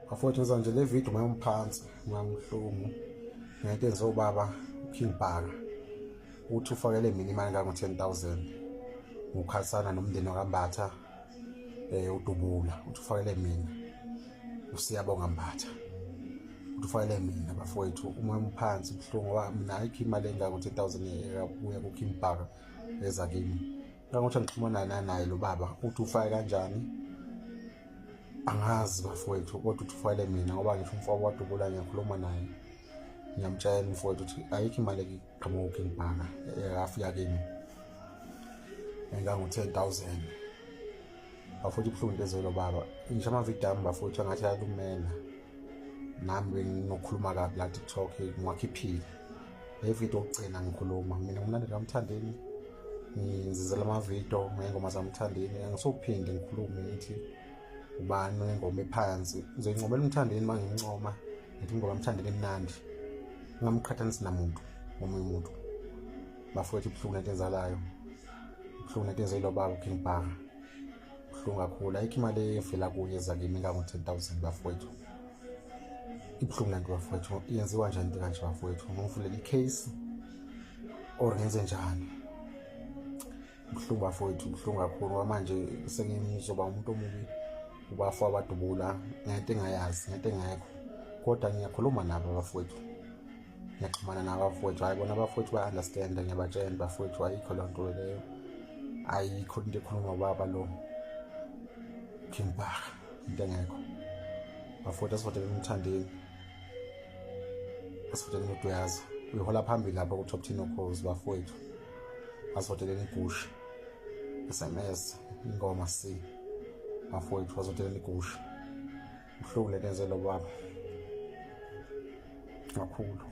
bafowethu ngenza nje le video mayongiphansi ngamhlungu ngeke enze ubaba uKing Bhaka uthi ufakele mina imali engango-10,000 ngokukhatsana nomndeni wakaMbatha uDubula uthi ufakele mina uSiyabonga Mbatha uthi ufakele mina bafowethu uma mphansi buhlungu ngoba mina ayikho imali engango-10,000 ekabuya kuKing Bhaka eza kimi kangokuthi ngixhumana naye lo baba uthi ufake kanjani angazi bafowethu kodwa uthi ufakele mina ngoba ngisho umfowabo waDubula ngiyakhuluma naye ngiyamtshela umfowethu ukuthi ayikho imali eqhamuka kuKing Bhaka afika kimi engango-10,000 bafowethu ibuhlungu into ezelo baba ngisho amavidiyo ami bafowethu angathi ayalumela nami benginokukhuluma kabi la TikTok ngiwakhiphile le video okugcina ngikhuluma mina ngumlandeli kaMthandeni ngizizela amavidiyo ngengoma zaMthandeni angisophinde ngikhulume ngithi ubani nengoma ephansi ngizoyincomela uMthandeni mangincoma ngithi ingoma kaMthandeni emnandi ngamqhathanisi namuntu omunye umuntu bafowethu ibuhlungu into enzalayo ibuhlungu into ezelo baba uKing Bhaka ibuhlungu kakhulu ayikho imali evela kuye eza kimi engango-10,000 bafowethu ibuhlungu lanto bafowethu yenziwa njani into kanje bafowethu ngivulela icase or ngenze njani ibuhlungu bafowethu ibuhlungu kakhulu ngoba manje sengizoba umuntu omubi ubafo abaDubula ngento engayazi ngento engekho kodwa ngiyakhuluma nabo bafowethu ngiyaxhumana nabo bafowethu hayi bona bafowethu ba-understand ngiyabatshela bafowethu ayikho loo nto leyo ayikho into ekhuluma ubaba lo King Bhaka into engekho bafowethu asivotele uMthandeni asivotele umuntu uyazi uyihola phambili lapho ku-top 10 ukhozi bafowethu asivoteleni igusha SMS ingoma C bafowethu asivoteleni igusha ubuhlungu lento enzelo baba kakhulu.